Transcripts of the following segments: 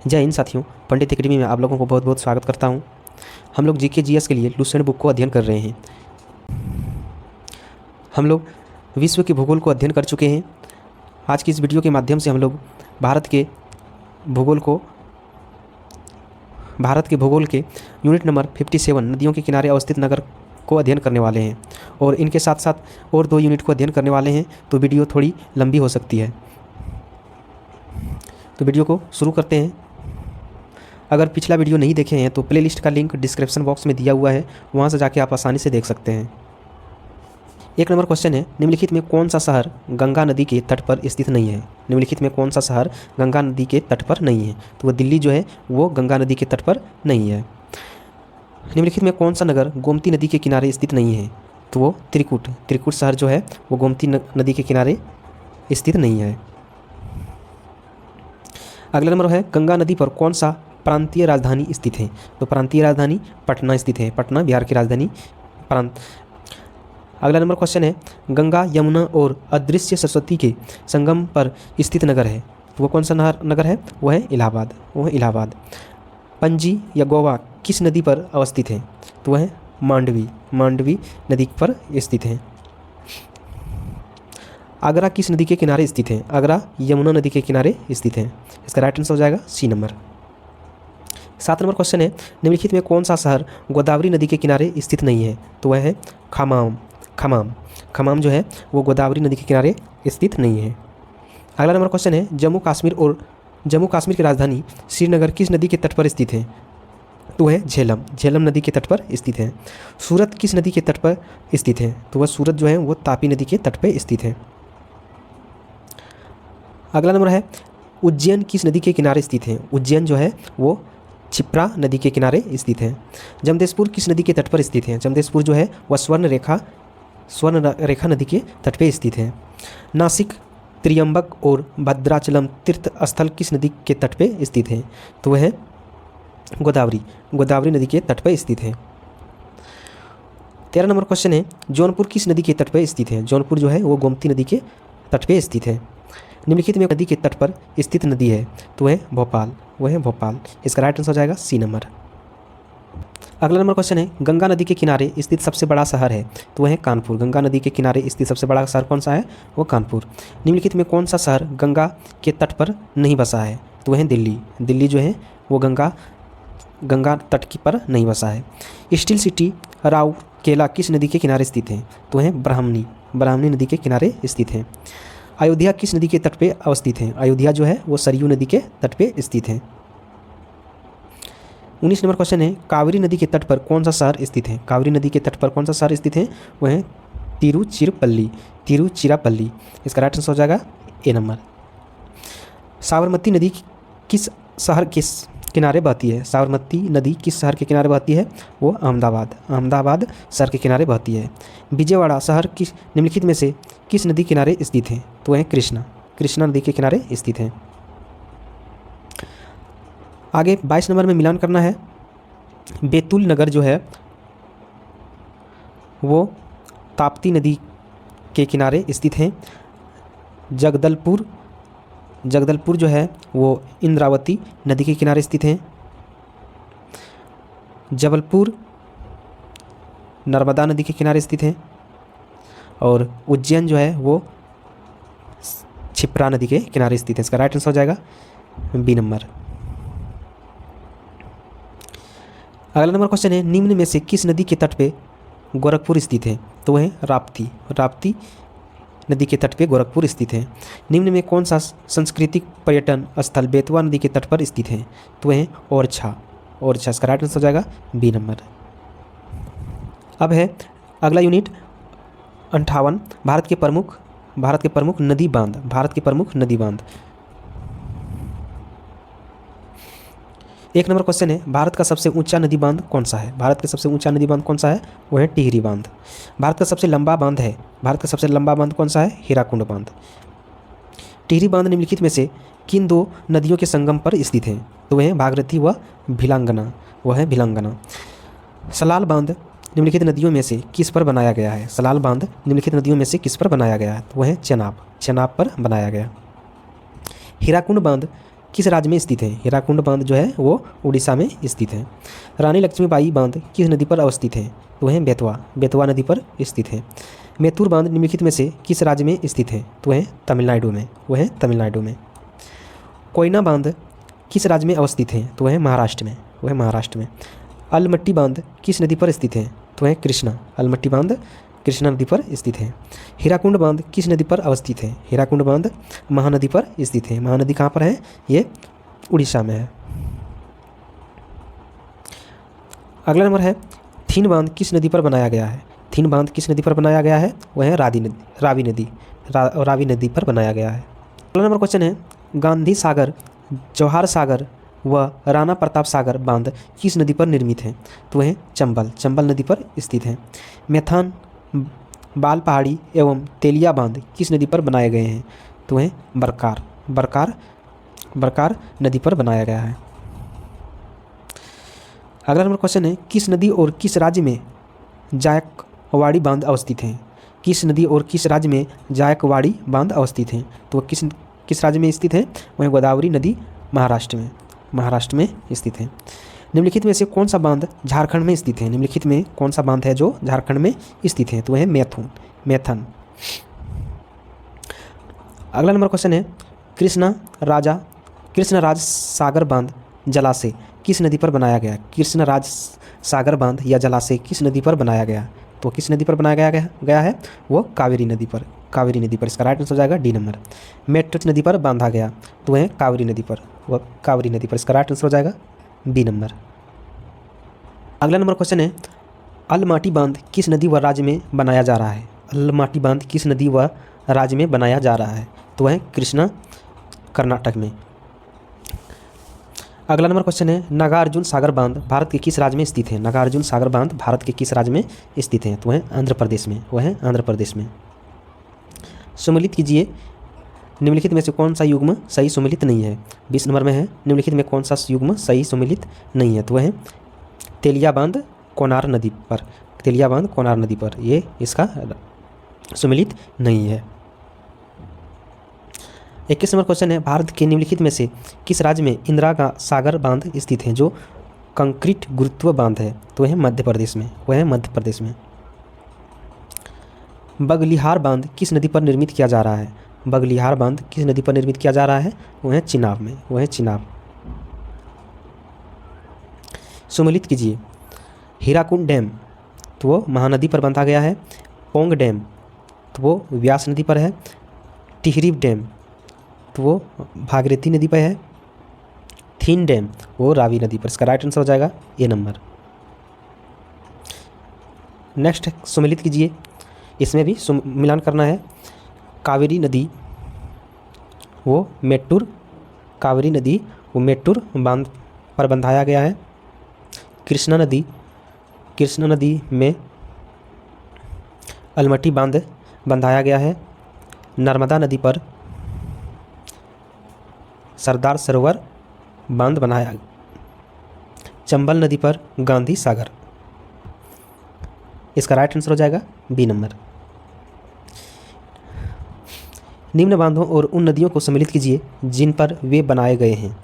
जय हिंद साथियों, पंडित एकेडमी में आप लोगों को बहुत बहुत स्वागत करता हूं। हम लोग जीके जीएस के लिए लुसेंट बुक को अध्ययन कर रहे हैं। हम लोग विश्व के भूगोल को अध्ययन कर चुके हैं। आज की इस वीडियो के माध्यम से हम लोग भारत के भूगोल के यूनिट नंबर 57 नदियों के किनारे अवस्थित नगर को अध्ययन करने वाले हैं और इनके साथ साथ और 2 यूनिट को अध्ययन करने वाले हैं, तो वीडियो थोड़ी लंबी हो सकती है। तो वीडियो को शुरू करते हैं। अगर पिछला वीडियो नहीं देखे हैं तो प्लेलिस्ट का लिंक डिस्क्रिप्शन बॉक्स में दिया हुआ है, वहाँ से जाके आप आसानी से देख सकते हैं। 1 नंबर क्वेश्चन है, निम्नलिखित में कौन सा शहर गंगा नदी के तट पर स्थित नहीं है? निम्नलिखित में कौन सा शहर गंगा नदी के तट पर नहीं है? तो वो दिल्ली जो है वो गंगा नदी के तट पर नहीं है। निम्नलिखित में कौन सा नगर गोमती नदी के किनारे स्थित नहीं है? तो वो त्रिकुट शहर जो है वो गोमती नदी के किनारे स्थित नहीं है। अगला नंबर है, गंगा नदी पर कौन सा प्रांतीय राजधानी स्थित है? तो प्रांतीय राजधानी पटना स्थित है। पटना बिहार की राजधानी प्रांत। अगला नंबर क्वेश्चन है, गंगा यमुना और अदृश्य सरस्वती के संगम पर स्थित नगर है। तो वो कौन सा नगर है? वो है इलाहाबाद। पणजी या गोवा किस नदी पर अवस्थित है? तो वह है मांडवी नदी पर स्थित है। आगरा किस नदी के किनारे स्थित है? आगरा यमुना नदी के किनारे स्थित है। इसका राइट आंसर हो जाएगा सी नंबर। 7 नंबर क्वेश्चन है, निम्नलिखित में कौन सा शहर गोदावरी नदी के किनारे स्थित नहीं है? तो वह है खमाम जो है वो गोदावरी नदी के किनारे स्थित नहीं है। अगला नंबर क्वेश्चन है, जम्मू कश्मीर की राजधानी श्रीनगर किस नदी के तट पर स्थित है? तो है झेलम नदी के तट पर स्थित है। सूरत किस नदी के तट पर स्थित है? तो वह सूरत जो है वो तापी नदी के तट पर स्थित है। अगला नंबर है, उज्जैन किस नदी के किनारे स्थित है? उज्जैन जो है वो क्षिप्रा नदी के किनारे स्थित है। जमशेदपुर किस नदी के तट पर स्थित है? जमशेदपुर जो है वह स्वर्ण रेखा नदी के तट पर स्थित है। नासिक, त्रियंबक और भद्राचलम तीर्थ स्थल किस नदी के तट पर स्थित है? तो वह है गोदावरी नदी के तट पर स्थित है। 13 नंबर क्वेश्चन है, जौनपुर किस नदी के तट पर स्थित है? जौनपुर जो है वो गोमती नदी के तट पर स्थित है। निम्नलिखित में नदी के तट पर स्थित नदी है? तो वह है भोपाल। इसका राइट आंसर हो जाएगा सी नंबर। अगला नंबर क्वेश्चन है, गंगा नदी के किनारे स्थित सबसे बड़ा शहर है? तो वह है कानपुर। गंगा नदी के किनारे स्थित सबसे बड़ा शहर कौन सा है? वो कानपुर। निम्नलिखित में कौन सा शहर गंगा के तट पर नहीं बसा है? तो वह है दिल्ली जो है वो गंगा तट की पर नहीं बसा है। स्टील सिटी राउरकेला किस नदी के किनारे स्थित है? तो है ब्राह्मणी नदी के किनारे स्थित है। अयोध्या किस नदी के तट पे अवस्थित है? अयोध्या जो है वो सरयू नदी के तट पे स्थित है। 19 नंबर क्वेश्चन है, कावेरी नदी के तट पर कौन सा शहर स्थित है? कावेरी नदी के तट पर कौन सा शहर स्थित है? वह है तिरुचिरापल्ली। इसका राइट आंसर हो जाएगा ए नंबर। साबरमती नदी किस शहर के किनारे बहती है? साबरमती नदी किस शहर के किनारे बहती है? वो अहमदाबाद शहर के किनारे बहती है। विजयवाड़ा शहर किस निम्नलिखित में से किस नदी किनारे स्थित है? तो वह है कृष्णा नदी के किनारे स्थित है। आगे 22 नंबर में मिलान करना है। बैतूल नगर जो है वो ताप्ती नदी के किनारे स्थित है। जगदलपुर जो है वो इंद्रावती नदी के किनारे स्थित है। जबलपुर नर्मदा नदी के किनारे स्थित है। और उज्जैन जो है वो क्षिप्रा नदी के किनारे स्थित है। इसका राइट आंसर हो जाएगा बी नंबर। अगला नंबर क्वेश्चन है, निम्न में से किस नदी के तट पे गोरखपुर स्थित है? तो वह है राप्ती नदी के तट पे गोरखपुर स्थित है। निम्न में कौन सा सांस्कृतिक पर्यटन स्थल बेतवा नदी के तट पर स्थित है? तो वह है ओरछा। इसका राइट आंसर हो जाएगा बी नंबर। अब है अगला यूनिट 58, भारत के प्रमुख नदी बांध। 1 नंबर क्वेश्चन है, भारत का सबसे ऊंचा नदी बांध कौन सा है? भारत का सबसे ऊंचा नदी बांध कौन सा है? वो है टिहरी बांध। भारत का सबसे लंबा बांध कौन सा है? हीराकुंड बांध। टिहरी बांध निम्नलिखित में से किन 2 नदियों के संगम पर स्थित है? तो वह है भागीरथी व भिलंगना। सलाल बांध निम्नलिखित नदियों में से किस पर बनाया गया है? सलाल बांध निम्नलिखित नदियों में से किस पर बनाया गया है? तो वह है चेनाब पर बनाया गया। हीराकुंड बांध किस राज्य में स्थित है? हीराकुंड बांध जो है वो उड़ीसा में स्थित है। रानी लक्ष्मीबाई बांध किस नदी पर अवस्थित है? तो वह बेतवा, बेतवा नदी पर स्थित है। मैथुर बांध निम्नलिखित में से किस राज्य में स्थित है? तो वह तमिलनाडु में, वह तमिलनाडु में। कोयना बांध किस राज्य में अवस्थित है? तो वह महाराष्ट्र में, वह महाराष्ट्र में। अलमट्टी बांध किस नदी पर स्थित है? तो वह कृष्णा, अलमट्टी बांध कृष्णा नदी पर स्थित है। हीराकुंड बांध किस नदी पर अवस्थित है? हीराकुंड बांध महानदी पर स्थित है। महानदी कहाँ पर है? ये उड़ीसा में है। अगला नंबर है थीन बांध किस नदी पर बनाया गया है? थीन बांध किस नदी पर बनाया गया है? वह है रावी नदी पर बनाया गया है। अगला नंबर क्वेश्चन है गांधी सागर, जवाहर सागर व राणा प्रताप सागर बांध किस नदी पर निर्मित है? तो वह चंबल, चंबल नदी पर स्थित है। मैथान, बाल पहाड़ी एवं तेलिया बांध किस नदी पर बनाए गए हैं? तो वह बरकार नदी पर बनाया गया है। अगला नंबर क्वेश्चन है किस नदी और किस राज्य में जायकवाड़ी बांध अवस्थित हैं? किस नदी और किस राज्य में जायकवाड़ी बांध अवस्थित हैं? तो किस राज्य में स्थित है? वह गोदावरी नदी महाराष्ट्र में स्थित है। निम्नलिखित में से कौन सा बांध झारखंड में स्थित है? निम्नलिखित में कौन सा बांध है जो झारखंड में स्थित है? तो वह है मैथन। अगला नंबर क्वेश्चन है कृष्णराज सागर बांध जलाशय किस नदी पर बनाया गया? कृष्णराज सागर बांध या जलाशय किस नदी पर बनाया गया? तो किस नदी पर बनाया गया है? वो कावेरी नदी पर, कावेरी नदी पर। इसका राइट आंसर हो जाएगा डी नंबर। मेट्रिक नदी पर बांधा गया तो वह कावेरी नदी पर, वह कावेरी नदी पर। इसका राइट आंसर हो जाएगा बी नंबर। अगला नंबर क्वेश्चन है अलमाटी बांध किस नदी व राज्य में बनाया जा रहा है? अलमाटी बांध किस नदी व राज्य में बनाया जा रहा है? तो वह कृष्णा, कर्नाटक में। अगला नंबर क्वेश्चन है नागार्जुन सागर बांध भारत के किस राज्य में स्थित है? नागार्जुन सागर बांध भारत के किस राज्य में स्थित है? तो वह आंध्र प्रदेश में, वह है आंध्र प्रदेश में। सम्मिलित कीजिए निम्नलिखित में से कौन सा युग्म सही सम्मिलित नहीं है? 20 नंबर में है निम्नलिखित में कौन सा युग्म सही सम्मिलित नहीं है? तो वह है तेलिया बांध कोनार नदी पर, तेलिया बांध कोनार नदी पर, ये इसका सम्मिलित नहीं है। 21 नंबर क्वेश्चन है भारत के निम्नलिखित में से किस राज्य में इंदिरा सागर बांध स्थित है जो कंक्रीट गुरुत्व बांध है? तो वह है मध्य प्रदेश में, वह है मध्य प्रदेश में। बगलिहार बांध किस नदी पर निर्मित किया जा रहा है? बगलिहार बांध किस नदी पर निर्मित किया जा रहा है? वह है चिनाब में, वह है चिनाब। सम्मिलित कीजिए हीराकुंड डैम तो वो महानदी पर बांधा गया है। पोंग डैम तो वो व्यास नदी पर है। टिहरी डैम तो वो भागीरथी नदी पर है। थीन डैम वो रावी नदी पर। इसका राइट आंसर हो जाएगा ए नंबर। नेक्स्ट सम्मिलित कीजिए, इसमें भी मिलान करना है। कावेरी नदी वो मेट्टूर, कावेरी नदी वो मेट्टूर बांध पर बंधाया गया है। कृष्णा नदी में अलमट्टी बांध बंधाया गया है। नर्मदा नदी पर सरदार सरोवर बांध बनाया। चंबल नदी पर गांधी सागर। इसका राइट आंसर हो जाएगा बी नंबर। निम्न बांधों और उन नदियों को सम्मिलित कीजिए जिन पर वे बनाए गए हैं।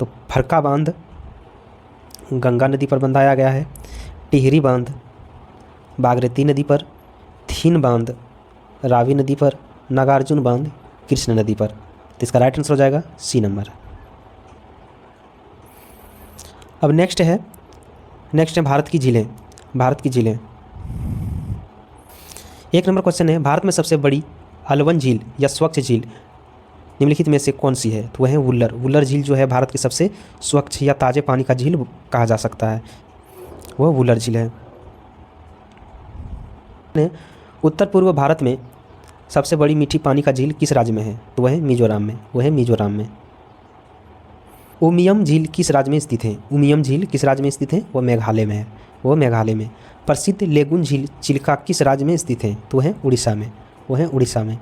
तो फरका बांध गंगा नदी पर बंधाया गया है। टिहरी बांध भागीरथी नदी पर। थीन बांध रावी नदी पर। नागार्जुन बांध कृष्ण नदी पर। तो इसका राइट आंसर हो जाएगा सी नंबर। अब नेक्स्ट है भारत की झीलें। भारत की झीलें 1 नंबर क्वेश्चन है भारत में सबसे बड़ी अलवन झील या स्वच्छ झील निम्नलिखित में से कौन सी है? तो वह है वुल्लर। वुल्लर झील जो है भारत की सबसे स्वच्छ या ताज़े पानी का झील कहा जा सकता है, वह वुल्लर झील है। उत्तर पूर्व भारत में सबसे बड़ी मीठी पानी का झील किस राज्य में है? तो वह है मिजोरम में, वह है मिजोरम में। उमियम झील किस राज्य में स्थित है? उमियम झील किस राज्य में स्थित है? वह मेघालय में है, वह मेघालय में। प्रसिद्ध लेगुन झील चिल्का किस राज्य में स्थित है? तो वह है उड़ीसा में, वह है उड़ीसा में।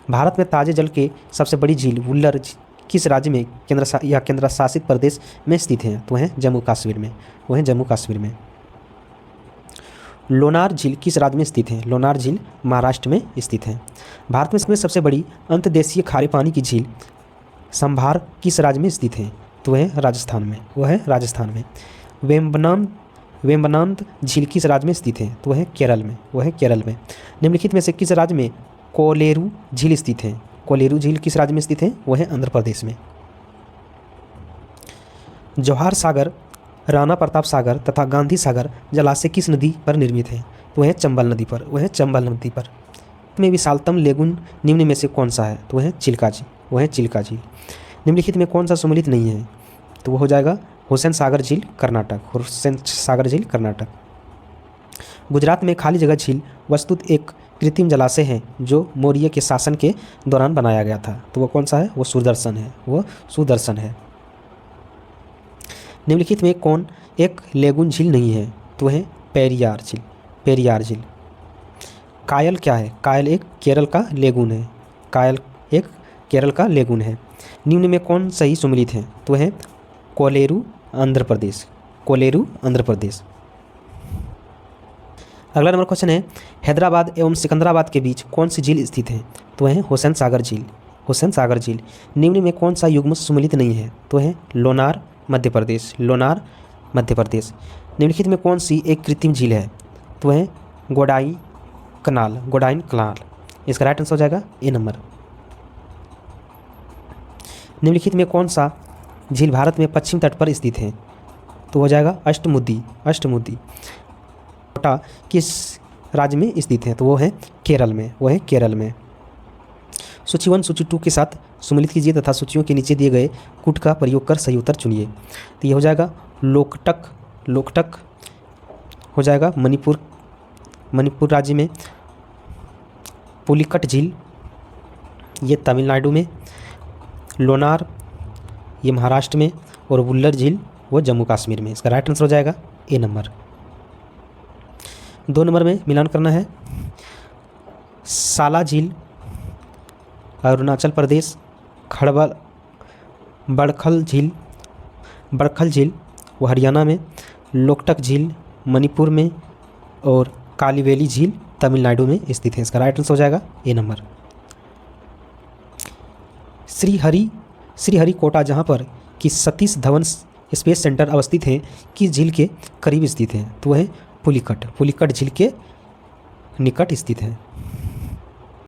भारत में ताज़े जल के सबसे बड़ी झील वुल्लर किस राज्य में केंद्र शासित प्रदेश में स्थित है? तो वह है जम्मू कश्मीर में, वह है जम्मू कश्मीर में। लोनार झील किस राज्य में स्थित है? लोनार झील महाराष्ट्र में स्थित है। भारत में सबसे बड़ी अंतर्देशीय खारे पानी की झील संभार किस राज्य में स्थित है? तो वह है राजस्थान में, वह है राजस्थान में। वेम्बनाड झील किस राज्य में स्थित है? तो वह है केरल में, वह है केरल में। निम्नलिखित में से किस राज्य में कोलेरू झील स्थित है? कोलेरू झील किस राज्य में स्थित है? वह है आंध्र प्रदेश में। जवाहर सागर, राणा प्रताप सागर तथा गांधी सागर जलाशय किस नदी पर निर्मित है? तो वह है चंबल नदी पर, वह है चंबल नदी पर। में विशालतम लेगुन निम्न में से कौन सा है? तो वह है चिल्का झील, वह है चिल्का झील। निम्नलिखित में कौन सा सम्मिलित नहीं है? तो वो हो जाएगा हुसैन सागर झील कर्नाटक, हुसैन सागर झील कर्नाटक। गुजरात में खाली जगह झील वस्तुत एक कृत्रिम जलाशय है जो मौर्य के शासन के दौरान बनाया गया था। तो वो कौन सा है? वो सुदर्शन है, वो सुदर्शन है। निम्नलिखित में कौन एक लेगुन झील नहीं है? तो वह है पेरियार झील, पेरियार झील। कायल क्या है? कायल एक केरल का लेगुन है, कायल एक केरल का लेगुन है। निम्न में कौन सही सम्मिलित है? तो है कोलेरू आंध्र प्रदेश, कोलेरू आंध्र प्रदेश। अगला नंबर क्वेश्चन है हैदराबाद एवं सिकंदराबाद के बीच कौन सी झील स्थित है? तो है हुसैन सागर झील, हुसैन सागर झील। निम्न में कौन सा युग्म सम्मिलित नहीं है? तो है लोनार मध्य प्रदेश, लोनार मध्य प्रदेश। निम्नलिखित में कौन सी एक कृत्रिम झील है? तो है गोडाई कनाल, गोडाइन कनाल। इसका राइट आंसर हो जाएगा ए नंबर। निम्नलिखित में कौन सा झील भारत में पश्चिम तट पर स्थित है? तो हो जाएगा अष्टमुदी, अष्टमुदी। कोटा किस राज्य में स्थित है? तो वो है केरल में, वो है केरल में। सूची 1 सूची 2 के साथ सम्मिलित कीजिए तथा सूचियों के नीचे दिए गए कूट का प्रयोग कर सही उत्तर चुनिए। तो ये हो जाएगा लोकटक, लोकटक हो जाएगा मणिपुर, मणिपुर राज्य में। पुलिकट झील ये तमिलनाडु में। लोनार ये महाराष्ट्र में। और वुल्लर झील वो जम्मू कश्मीर में। इसका राइट आंसर हो जाएगा ए नंबर। 2 नंबर में मिलान करना है। साला झील अरुणाचल प्रदेश, खड़बल बड़खल झील, बड़खल झील वो हरियाणा में। लोकटक झील मणिपुर में। और कालीवेली झील तमिलनाडु में स्थित है। इसका राइट आंसर हो जाएगा ए नंबर। श्रीहरिकोटा जहाँ पर कि सतीश धवन स्पेस सेंटर अवस्थित है किस झील के करीब स्थित है? तो वह है पुलिकट, पुलिकट झील के निकट स्थित है।